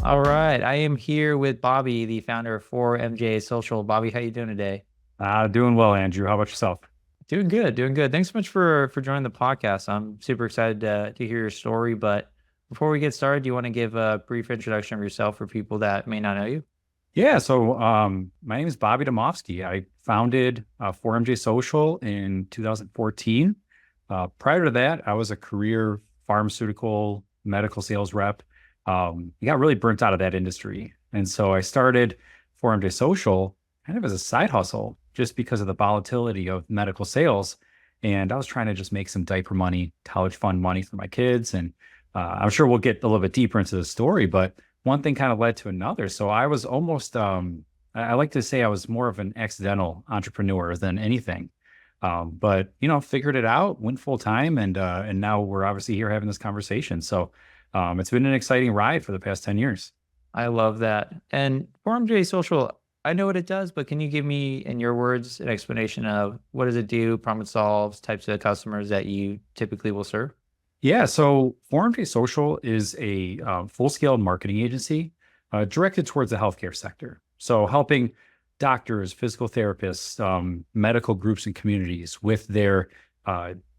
All right, I am here with Bobby, the founder of 4MJ Social. Bobby, how you doing today? Doing well, Andrew. How about yourself? Doing good, doing good. Thanks so much for joining the podcast. I'm super excited to hear your story. But before we get started, do you want to give a brief introduction of yourself for people that may not know you? My name is Bobby Dimovski. I founded 4MJ Social in 2014. Prior to that, I was a career pharmaceutical medical sales rep. I got really burnt out of that industry. And so I started 4MJ Social kind of as a side hustle just because of the volatility of medical sales. And I was trying to just make some diaper money, college fund money for my kids. And I'm sure we'll get a little bit deeper into the story, but one thing kind of led to another. So I was almost, I like to say I was more of an accidental entrepreneur than anything. But figured it out, went full time, and now we're obviously here having this conversation. So it's been an exciting ride for the past 10 years. I love that. And 4MJ Social, I know what it does, but can you give me, in your words, an explanation of what does it do, problem it solves, types of customers that you typically will serve? Yeah, so 4MJ Social is a full-scale marketing agency directed towards the healthcare sector. So helping doctors, physical therapists, medical groups and communities with their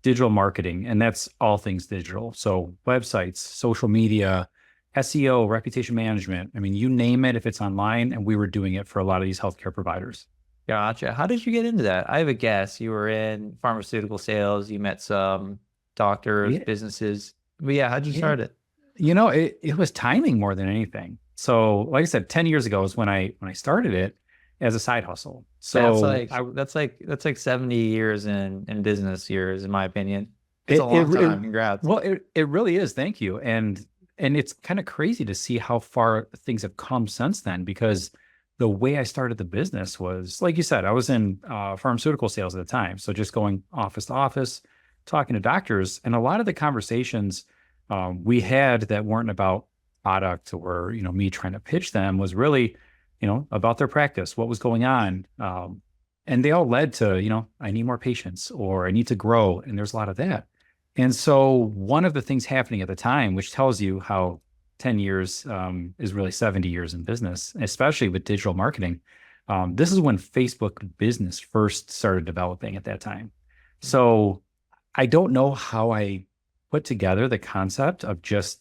digital marketing, and that's all things digital. So websites, social media, SEO, reputation management. I mean, you name it if it's online, and we were doing it for a lot of these healthcare providers. Gotcha. How did you get into that? I have a guess. You were in pharmaceutical sales. You met some doctors, Yeah, businesses. But yeah, how'd you yeah. start it? It was timing more than anything. So, like I said, 10 years ago is when I started it as a side hustle. That's So like I that's like 70 years in business years, in my opinion. It's a it long it, it time. Congrats. well it really is. Thank you. And it's kind of crazy to see how far things have come since then, because the way I started the business was, like you said, I was in pharmaceutical sales at the time. So just going office to office, talking to doctors, and a lot of the conversations we had that weren't about product or me trying to pitch them was really about their practice, what was going on, and they all led to I need more patients or I need to grow, and there's a lot of that. And so one of the things happening at the time, which tells you how 10 years is really 70 years in business, especially with digital marketing. This is when Facebook business first started developing at that time. So I don't know how I put together the concept of just,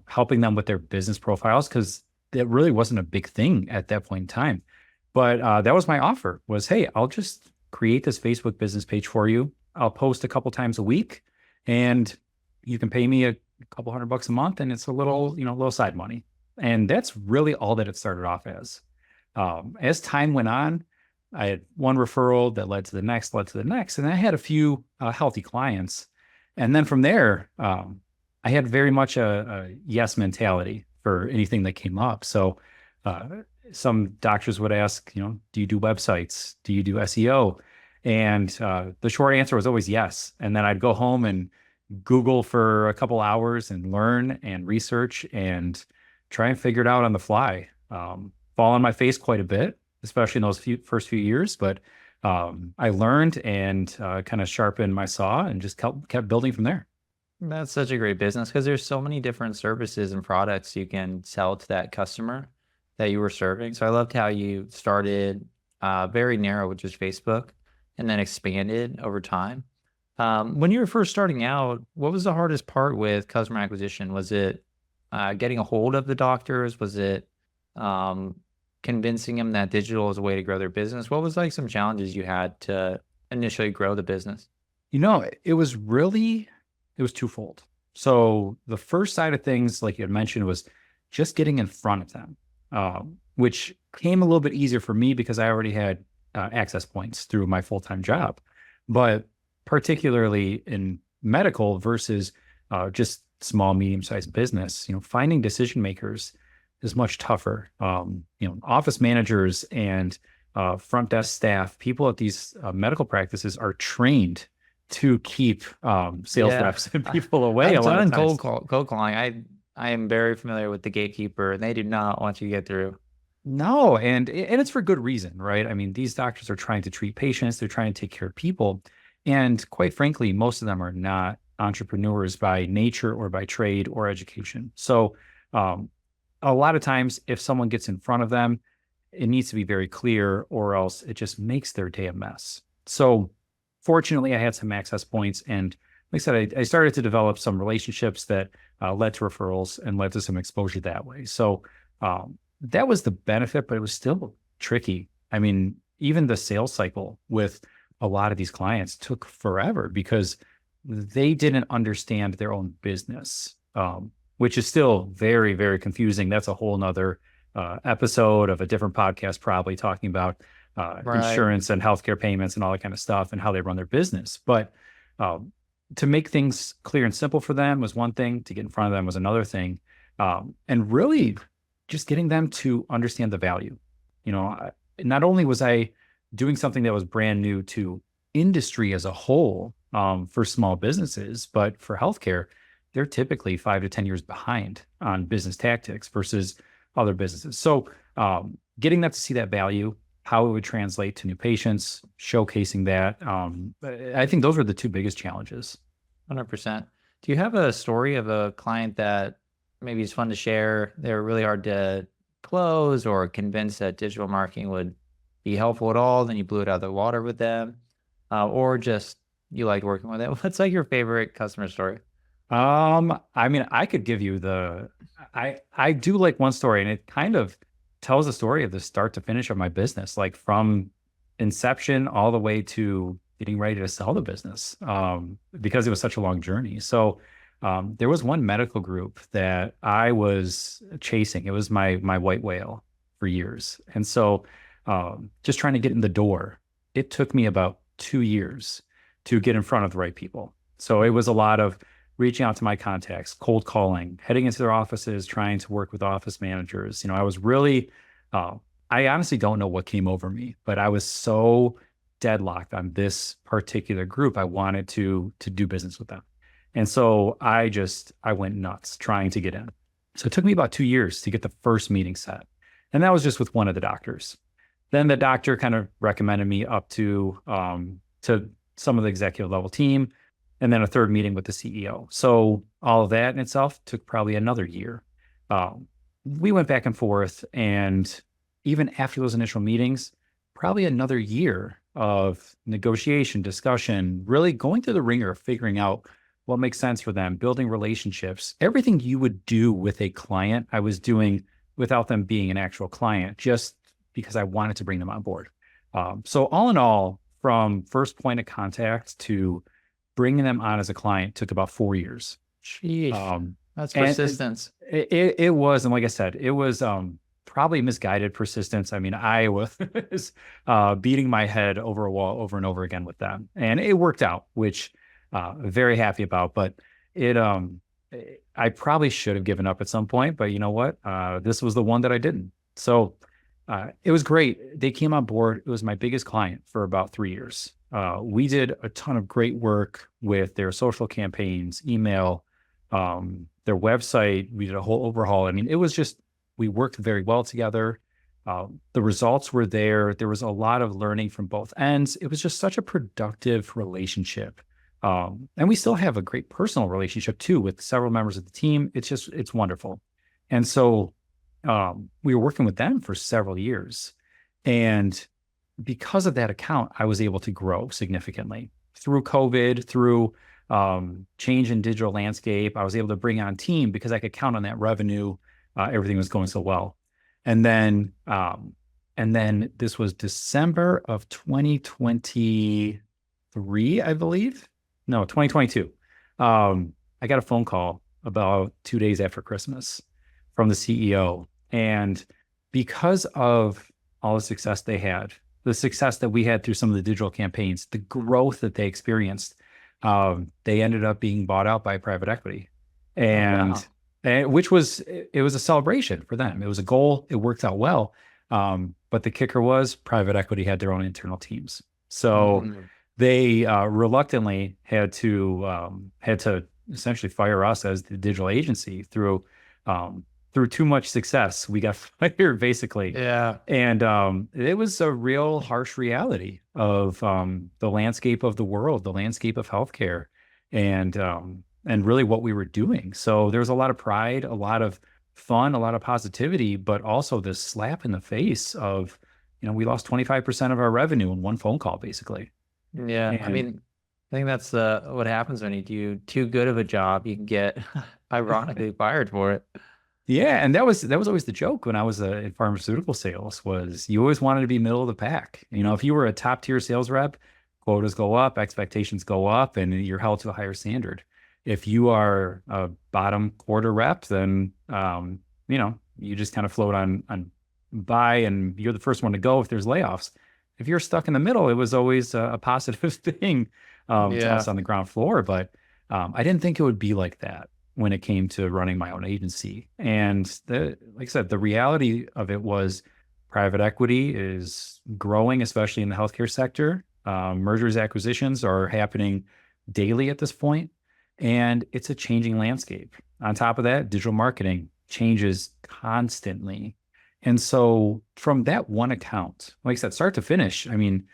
helping them with their business profiles, because it really wasn't a big thing at that point in time. But that was my offer was, hey, I'll just create this Facebook business page for you. I'll post a couple times a week, and you can pay me a couple $100 a month, and it's a little side money. And that's really all that it started off as. As time went on, I had one referral that led to the next, and I had a few healthy clients. And then from there, I had very much a yes mentality for anything that came up. So uh, some doctors would ask, do you do websites? Do you do SEO? And the short answer was always yes. And then I'd go home and Google for a couple hours and learn and research and try and figure it out on the fly. Fall on my face quite a bit, especially in those first few years. But I learned and kind of sharpened my saw and just kept building from there. That's such a great business because there's so many different services and products you can sell to that customer that you were serving. So I loved how you started very narrow, which is Facebook, and then expanded over time. When you were first starting out, what was the hardest part with customer acquisition? Was it getting a hold of the doctors? Was it um, convincing them that digital is a way to grow their business? What was like some challenges you had to initially grow the business? It was twofold. So the first side of things, like you had mentioned, was just getting in front of them, which came a little bit easier for me because I already had access points through my full-time job. But particularly in medical versus just small, medium-sized business, finding decision makers is much tougher. Office managers and front desk staff, people at these medical practices are trained to keep sales Yeah, reps and people away I've a lot of done times. cold calling. I am very familiar with the gatekeeper, and they do not want you to get through. No, and it's for good reason, right? I mean, these doctors are trying to treat patients, they're trying to take care of people, and quite frankly, most of them are not entrepreneurs by nature or by trade or education. So, um, a lot of times if someone gets in front of them, it needs to be very clear or else it just makes their day a mess. So fortunately, I had some access points. And like I said, I started to develop some relationships that led to referrals and led to some exposure that way. So that was the benefit, but it was still tricky. I mean, even the sales cycle with a lot of these clients took forever because they didn't understand their own business, which is still very, very confusing. That's a whole nother episode of a different podcast, probably talking about Right. insurance and healthcare payments and all that kind of stuff and how they run their business. But to make things clear and simple for them was one thing, to get in front of them was another thing. And really just getting them to understand the value. Not only was I doing something that was brand new to industry as a whole for small businesses, but for healthcare, they're typically 5 to 10 years behind on business tactics versus other businesses. So getting them to see that value, how it would translate to new patients, showcasing that. I think those were the two biggest challenges. 100%. Do you have a story of a client that maybe is fun to share? They're really hard to close or convince that digital marketing would be helpful at all. Then you blew it out of the water with them, or just you liked working with it. What's like your favorite customer story? I mean, I could give you I do like one story, and it kind of tells the story of the start to finish of my business, like from inception all the way to getting ready to sell the business, because it was such a long journey. So, there was one medical group that I was chasing. It was my white whale for years. And so, just trying to get in the door, it took me about 2 years to get in front of the right people. So it was a lot of reaching out to my contacts, cold calling, heading into their offices, trying to work with office managers. I was really, I honestly don't know what came over me, but I was so deadlocked on this particular group. I wanted to do business with them. And so I went nuts trying to get in. So it took me about 2 years to get the first meeting set. And that was just with one of the doctors. Then the doctor kind of recommended me up to some of the executive level team, and then a third meeting with the CEO. So all of that in itself took probably another year. We went back and forth, and even after those initial meetings, probably another year of negotiation, discussion, really going through the ringer of figuring out what makes sense for them, building relationships. Everything you would do with a client, I was doing without them being an actual client, just because I wanted to bring them on board. So all in all, from first point of contact to bringing them on as a client took about 4 years. Sheesh. That's And persistence. it was, and like I said, it was probably misguided persistence. I mean, I was beating my head over a wall over and over again with them, and it worked out, which very happy about. But I probably should have given up at some point, but you know what? This was the one that I didn't. So it was great. They came on board. It was my biggest client for about 3 years. We did a ton of great work with their social campaigns, email, their website. We did a whole overhaul. I mean, it was just, we worked very well together. The results were there. There was a lot of learning from both ends. It was just such a productive relationship. And we still have a great personal relationship too with several members of the team. It's wonderful. And so we were working with them for several years. And because of that account, I was able to grow significantly through COVID, through change in digital landscape. I was able to bring on team because I could count on that revenue. Everything was going so well. And then this was December of 2023, I believe. No, 2022. I got a phone call about 2 days after Christmas from the CEO. And because of all the success they had, the success that we had through some of the digital campaigns, the growth that they experienced, they ended up being bought out by private equity. Oh, wow. And which was, it was a celebration for them. It was a goal. It worked out well. But the kicker was private equity had their own internal teams. So Mm. they reluctantly had to essentially fire us as the digital agency through too much success. We got fired basically. Yeah. And it was a real harsh reality of the landscape of the world, the landscape of healthcare, and really what we were doing. So there was a lot of pride, a lot of fun, a lot of positivity, but also this slap in the face of, we lost 25% of our revenue in one phone call, basically. Yeah, I And mean, I think that's what happens when you do too good of a job. You can get ironically fired for it. yeah, and that was always the joke when I was in pharmaceutical sales was you always wanted to be middle of the pack. If you were a top tier sales rep, quotas go up, expectations go up, and you're held to a higher standard. If you are a bottom quarter rep, then you just kind of float on by, and you're the first one to go if there's layoffs. If you're stuck in the middle, it was always a positive thing to us Yeah, on the ground floor. But I didn't think it would be like that when it came to running my own agency. And like I said, the reality of it was private equity is growing, especially in the healthcare sector. Mergers, acquisitions are happening daily at this point, and it's a changing landscape. On top of that, digital marketing changes constantly. And so from that one account, like I said, start to finish, I mean,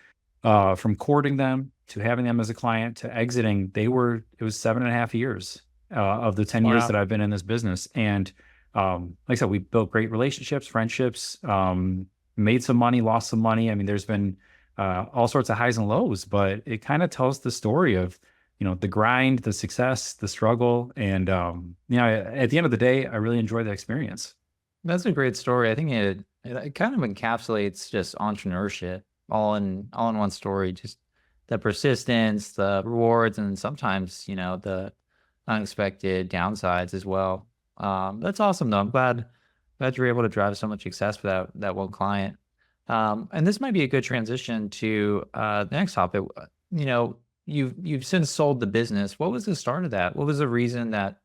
from courting them to having them as a client to exiting, it was 7.5 years of the 10 years that wow. I've been in this business. And like I said, we built great relationships, friendships, made some money, lost some money. I mean, there's been all sorts of highs and lows, but it kind of tells the story of, the grind, the success, the struggle. And, at the end of the day, I really enjoy the experience. That's a great story. I think it kind of encapsulates just entrepreneurship all in one story. Just the persistence, the rewards, and sometimes, the unexpected downsides as well. That's awesome though. I'm glad you're able to drive so much success for that one client. And this might be a good transition to the next topic. You've since sold the business. What was the start of that? What was the reason that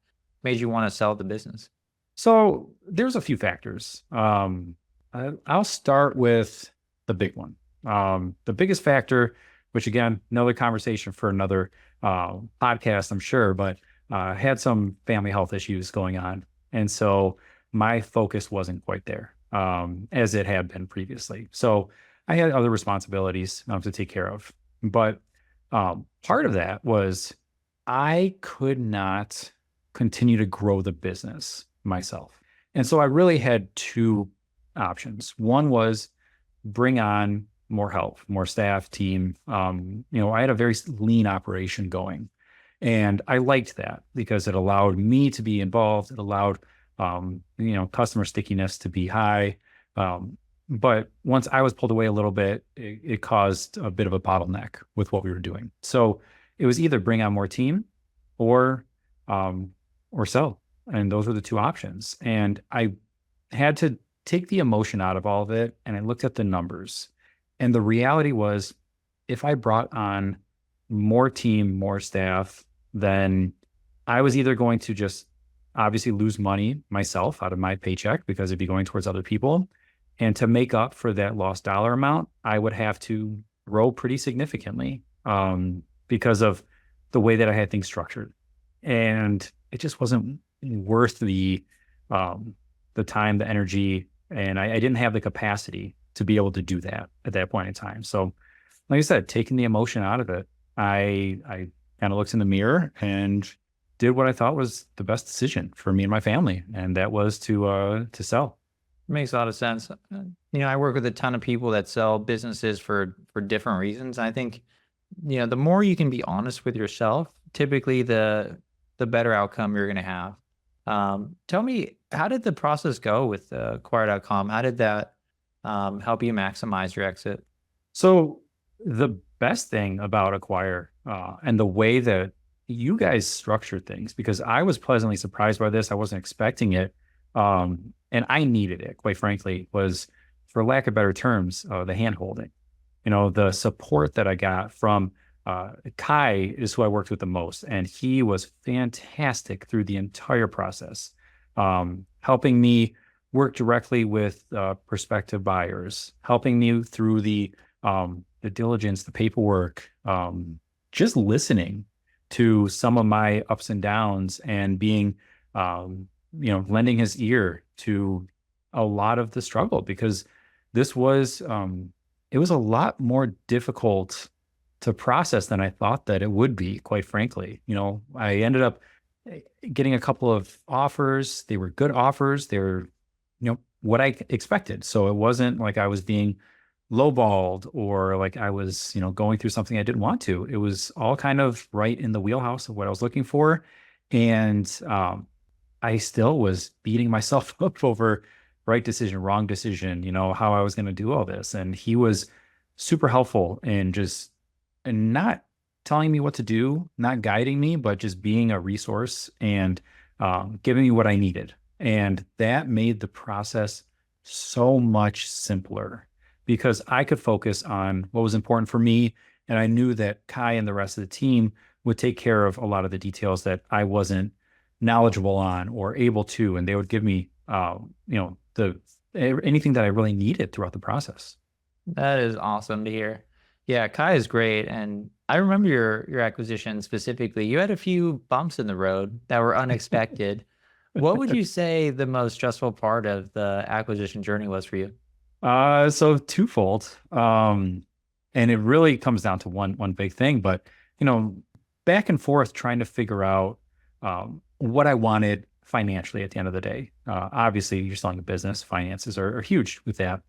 made you want to sell the business? So there's a few factors. I'll start with the big one. The biggest factor, which again, another conversation for another podcast, I'm sure, but had some family health issues going on. And so my focus wasn't quite there as it had been previously. So I had other responsibilities to take care of. But part of that was I could not continue to grow the business myself. And so I really had two options. One was bring on more help, more staff, team. I had a very lean operation going. And I liked that because it allowed me to be involved. It allowed, customer stickiness to be high. But once I was pulled away a little bit, it caused a bit of a bottleneck with what we were doing. So it was either bring on more team or sell. And those were the two options. And I had to take the emotion out of all of it. And I looked at the numbers. And the reality was, if I brought on more team, more staff, then I was either going to just obviously lose money myself out of my paycheck because it'd be going towards other people. And to make up for that lost dollar amount, I would have to grow pretty significantly because of the way that I had things structured. And it just wasn't worth the time, the energy, and I didn't have the capacity to be able to do that at that point in time. So, like I said, taking the emotion out of it, I kind of looked in the mirror and did what I thought was the best decision for me and my family, and that was to sell. Makes a lot of sense. I work with a ton of people that sell businesses for different reasons. I think, the more you can be honest with yourself, typically the better outcome you're going to have. Tell me, how did the process go with Acquire.com? How did that help you maximize your exit? So the best thing about Acquire and the way that you guys structured things, because I was pleasantly surprised by this. I wasn't expecting it. And I needed it, quite frankly, was, for lack of better terms, the hand holding. The support that I got from Ky is who I worked with the most, and he was fantastic through the entire process, helping me work directly with prospective buyers, helping me through the diligence, the paperwork, just listening to some of my ups and downs and being, lending his ear to a lot of the struggle, because this was, it was a lot more difficult to process than I thought that it would be, quite frankly. I ended up getting a couple of offers. They were good offers. They were, what I expected. So it wasn't like I was being lowballed or like I was, going through something I didn't want to. It was all kind of right in the wheelhouse of what I was looking for. And I still was beating myself up over right decision, wrong decision, how I was going to do all this. And he was super helpful in just and not telling me what to do, not guiding me, but just being a resource and giving me what I needed. And that made the process so much simpler because I could focus on what was important for me. And I knew that Ky and the rest of the team would take care of a lot of the details that I wasn't knowledgeable on or able to. And they would give me, anything that I really needed throughout the process. That is awesome to hear. Yeah, Kai is great. And I remember your acquisition specifically. You had a few bumps in the road that were unexpected. What would you say the most stressful part of the acquisition journey was for you? So twofold. And it really comes down to one big thing, but you know, back and forth trying to figure out what I wanted financially at the end of the day. Obviously, you're selling a business, finances are huge with that.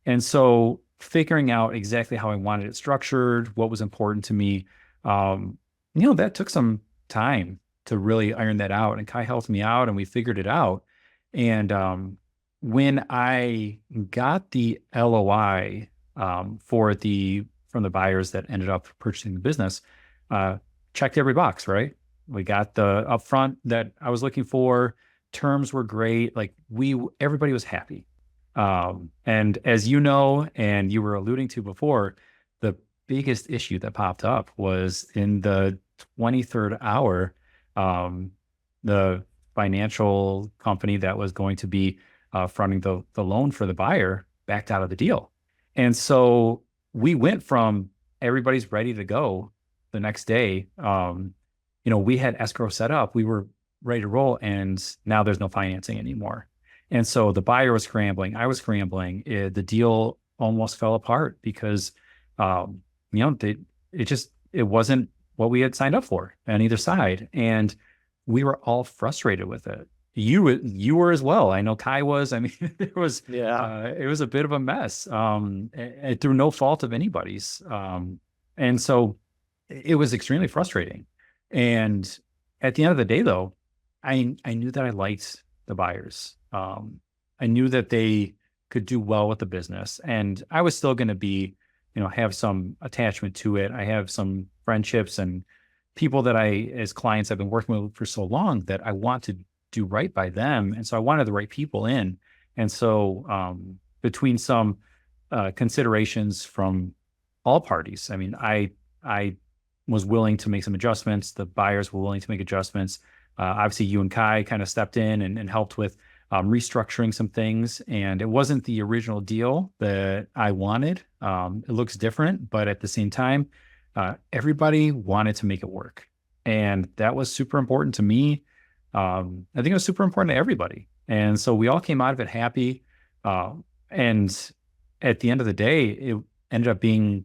And so figuring out exactly how I wanted it structured, what was important to me, that took some time to really iron that out. And Kai helped me out and we figured it out. And when I got the LOI from the buyers that ended up purchasing the business, checked every box, right? We got the upfront that I was looking for. Terms were great. Like everybody was happy. And as you know, and you were alluding to before, the biggest issue that popped up was in the 23rd hour, the financial company that was going to be fronting the loan for the buyer backed out of the deal. And so we went from everybody's ready to go the next day. We had escrow set up, we were ready to roll, and now there's no financing anymore. And so the buyer was scrambling, I was scrambling. The deal almost fell apart because, it wasn't what we had signed up for on either side. And we were all frustrated with it. You were as well. I know Kai was. I mean, it was a bit of a mess through no fault of anybody's. And so it was extremely frustrating. And at the end of the day, though, I knew that I liked the buyers. I knew that they could do well with the business, and I was still going to be, have some attachment to it. I have some friendships and people that as clients I've been working with for so long that I want to do right by them. And so I wanted the right people in. And so between some considerations from all parties, I mean, I was willing to make some adjustments. The buyers were willing to make adjustments. Obviously, you and Kai kind of stepped in and helped with restructuring some things. And it wasn't the original deal that I wanted. It looks different, but at the same time, everybody wanted to make it work. And that was super important to me. I think it was super important to everybody. And so we all came out of it happy. And at the end of the day, it ended up being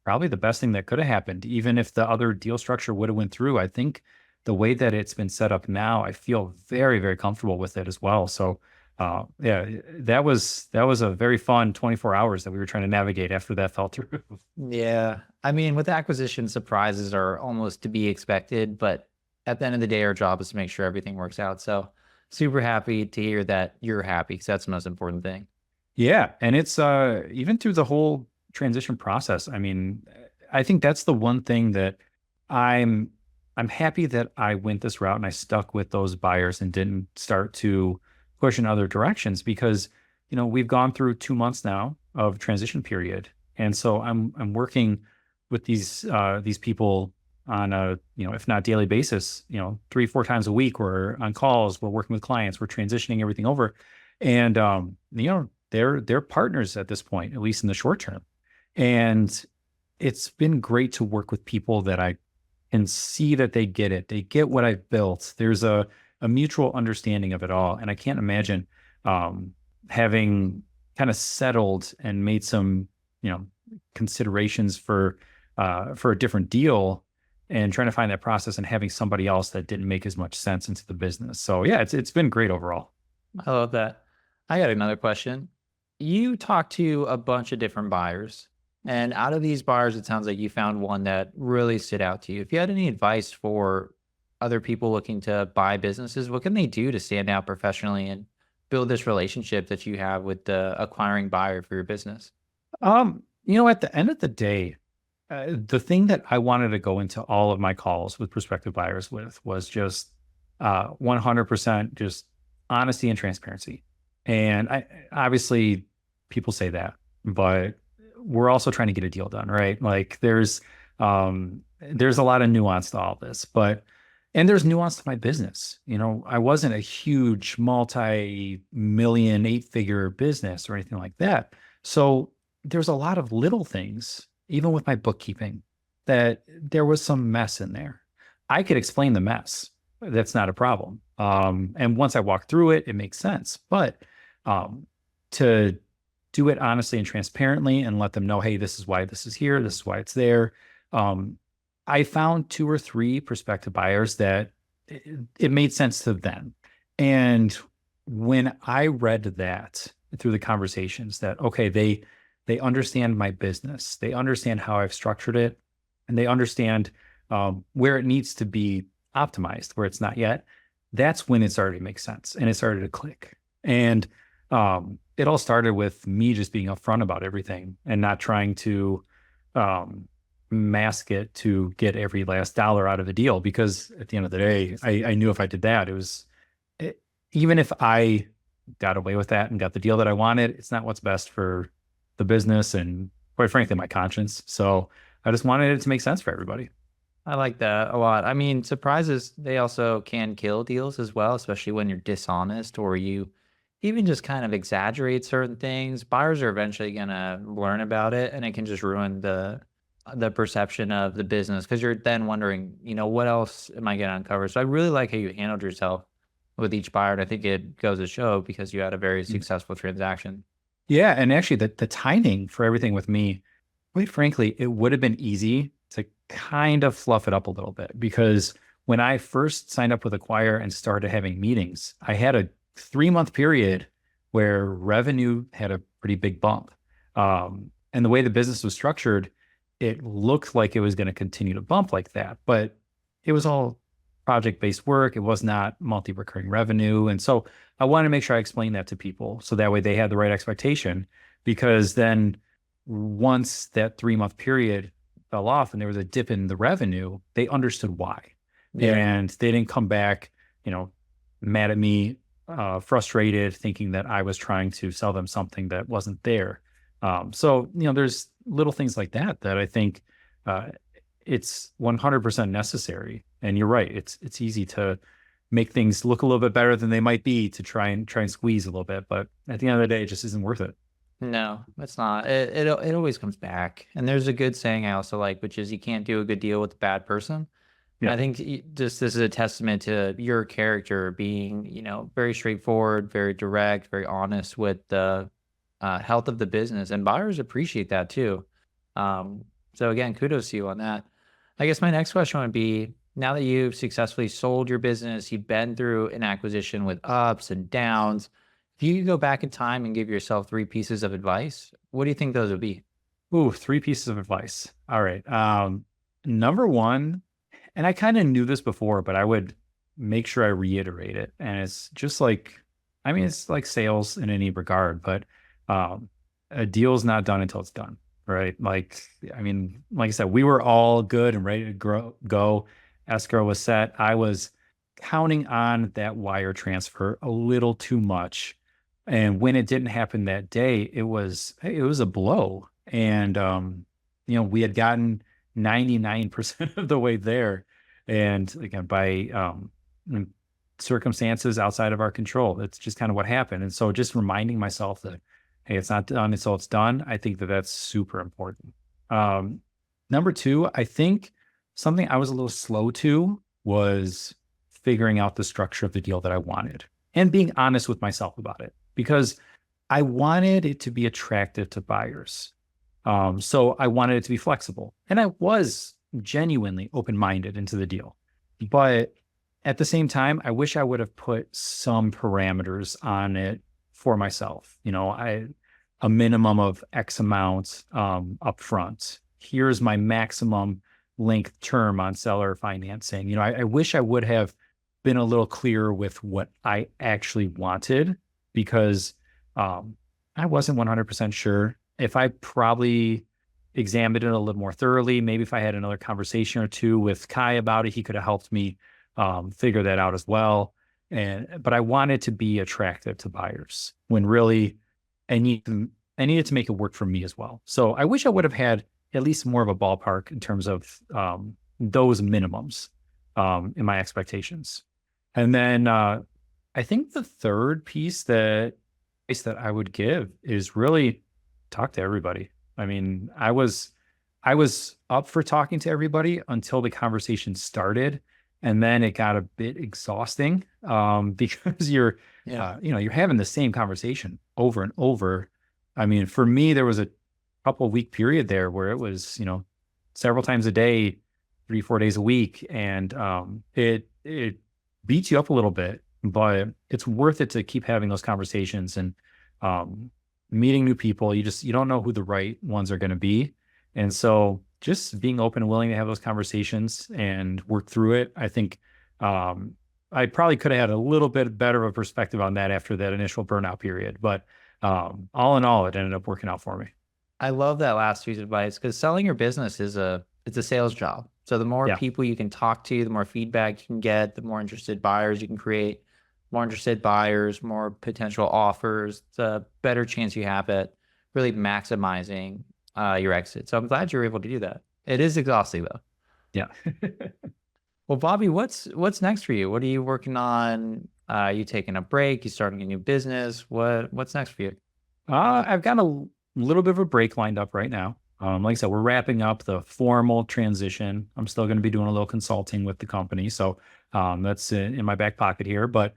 probably the best thing that could have happened. Even if the other deal structure would have went through, I think the way that it's been set up now, I feel very, very comfortable with it as well. So that was a very fun 24 hours that we were trying to navigate after that fell through. Yeah. I mean, with acquisition, surprises are almost to be expected, but at the end of the day, our job is to make sure everything works out. So super happy to hear that you're happy because that's the most important thing. Yeah. And it's even through the whole transition process. I mean, I think that's the one thing that I'm happy that I went this route and I stuck with those buyers and didn't start to push in other directions because, we've gone through 2 months now of transition period. And so I'm working with these people on a, if not daily basis, 3-4 times a week. We're on calls, we're working with clients, we're transitioning everything over. And, they're partners at this point, at least in the short term. And it's been great to work with people that I can see that they get it. They get what I've built. There's a mutual understanding of it all. And I can't imagine having kind of settled and made some, considerations for a different deal and trying to find that process and having somebody else that didn't make as much sense into the business. So yeah, it's been great overall. I love that. I got another question. You talked to a bunch of different buyers, and out of these buyers, it sounds like you found one that really stood out to you. If you had any advice for other people looking to buy businesses, what can they do to stand out professionally and build this relationship that you have with the acquiring buyer for your business? At the end of the day, the thing that I wanted to go into all of my calls with prospective buyers with was just 100% just honesty and transparency. And I obviously people say that, but we're also trying to get a deal done, right? Like there's a lot of nuance to all this, and there's nuance to my business. I wasn't a huge multi-million, 8-figure business or anything like that. So there's a lot of little things, even with my bookkeeping, that there was some mess in there. I could explain the mess. That's not a problem. And once I walk through it, it makes sense. But to do it honestly and transparently and let them know, hey, this is why this is here, this is why it's there. I found 2 or 3 prospective buyers that it made sense to them. And when I read that through the conversations that, okay, they understand my business, they understand how I've structured it, and they understand where it needs to be optimized, where it's not yet, that's when it started to make sense and it started to click. And it all started with me just being upfront about everything and not trying to mask it to get every last dollar out of the deal. Because at the end of the day, I knew if I did that, even if I got away with that and got the deal that I wanted, it's not what's best for the business and, quite frankly, my conscience. So I just wanted it to make sense for everybody. I like that a lot. I mean, surprises, they also can kill deals as well, especially when you're dishonest or you even just kind of exaggerate certain things. Buyers are eventually going to learn about it, and it can just ruin the perception of the business because you're then wondering, what else am I going to uncover? So I really like how you handled yourself with each buyer. And I think it goes to show because you had a very successful transaction. Yeah. And actually the timing for everything with me, quite frankly, it would have been easy to kind of fluff it up a little bit, because when I first signed up with Acquire and started having meetings, I had a 3-month period where revenue had a pretty big bump. And the way the business was structured, it looked like it was going to continue to bump like that, but it was all project-based work. It was not multi-recurring revenue. And so I wanted to make sure I explained that to people so that way they had the right expectation, because then once that 3-month period fell off and there was a dip in the revenue, they understood why. Yeah. And they didn't come back, mad at me, frustrated, thinking that I was trying to sell them something that wasn't there. So there's little things like that I think it's 100% necessary. And you're right. It's easy to make things look a little bit better than they might be to try and squeeze a little bit. But at the end of the day, it just isn't worth it. No, it's not. It always comes back. And there's a good saying I also like, which is you can't do a good deal with a bad person. Yeah. I think just this is a testament to your character being, very straightforward, very direct, very honest with the health of the business, and buyers appreciate that too. So again, kudos to you on that. I guess my next question would be, now that you've successfully sold your business, you've been through an acquisition with ups and downs. If you could go back in time and give yourself 3 pieces of advice, what do you think those would be? Ooh, 3 pieces of advice. All right. Number 1, and I kind of knew this before, but I would make sure I reiterate it. And it's just it's like sales in any regard, but a deal is not done until it's done, right? Like I said, we were all good and ready to go. Escrow was set. I was counting on that wire transfer a little too much. And when it didn't happen that day, it was a blow. And, we had gotten 99% of the way there. And again, by circumstances outside of our control, that's just kind of what happened. And so just reminding myself that, hey, it's not done until it's done. I think that's super important. Number 2, I think something I was a little slow to was figuring out the structure of the deal that I wanted and being honest with myself about it, because I wanted it to be attractive to buyers. So I wanted it to be flexible, and I was, genuinely open-minded into the deal. But at the same time, I wish I would have put some parameters on it for myself. A minimum of X amount upfront. Here's my maximum length term on seller financing. I wish I would have been a little clearer with what I actually wanted, because I wasn't 100% sure. If I probably examined it a little more thoroughly, maybe if I had another conversation or two with Ky about it, he could have helped me figure that out as well. But I wanted to be attractive to buyers when really I needed to make it work for me as well. So I wish I would have had at least more of a ballpark in terms of those minimums in my expectations. And then I think the third piece that I would give is really talk to everybody. I mean, I was up for talking to everybody until the conversation started, and then it got a bit exhausting because you're having the same conversation over and over. I mean, for me, there was a couple week period there where it was, several times a day, 3-4 days a week. And it beats you up a little bit, but it's worth it to keep having those conversations and meeting new people. You don't know who the right ones are going to be. And so just being open and willing to have those conversations and work through it. I think I probably could have had a little bit better of a perspective on that after that initial burnout period. But all in all, it ended up working out for me. I love that last piece of advice, because selling your business it's a sales job. So the more people you can talk to, the more feedback you can get, the more interested buyers you can create, more interested buyers, more potential offers, the better chance you have at really maximizing your exit. So I'm glad you were able to do that. It is exhausting though. Yeah. Well, Bobby, what's next for you? What are you working on? You taking a break? You starting a new business? What's next for you? I've got a little bit of a break lined up right now. Like I said, we're wrapping up the formal transition. I'm still going to be doing a little consulting with the company. So that's in my back pocket here, but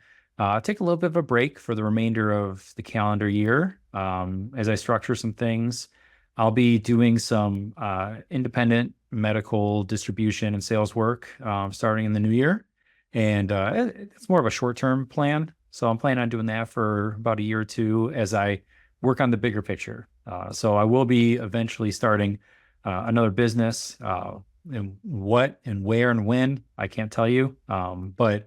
take a little bit of a break for the remainder of the calendar year. As I structure some things, I'll be doing some independent medical distribution and sales work starting in the new year. And it's more of a short-term plan. So I'm planning on doing that for about a year or two as I work on the bigger picture. So I will be eventually starting another business. And what and where and when, I can't tell you. But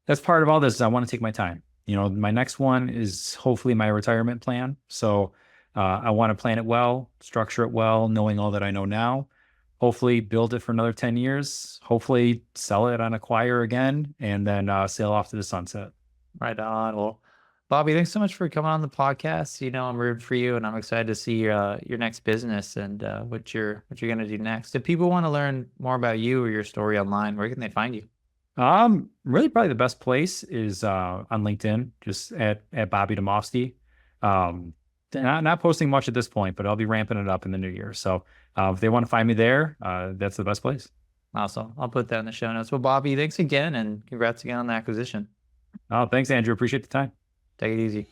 that's part of all this. Is I want to take my time. My next one is hopefully my retirement plan. So I want to plan it well, structure it well, knowing all that I know now. Hopefully build it for another 10 years. Hopefully sell it on Acquire again, and then sail off to the sunset. Right on. Well, Bobby, thanks so much for coming on the podcast. I'm rooting for you, and I'm excited to see your next business and what you're going to do next. If people want to learn more about you or your story online, where can they find you? Really probably the best place is on LinkedIn, just at Bobby Dimovski. Not posting much at this point, but I'll be ramping it up in the new year. So if they want to find me there, that's the best place. Awesome. I'll put that in the show notes. Well, Bobby, thanks again, and congrats again on the acquisition. Oh, thanks, Andrew. Appreciate the time. Take it easy.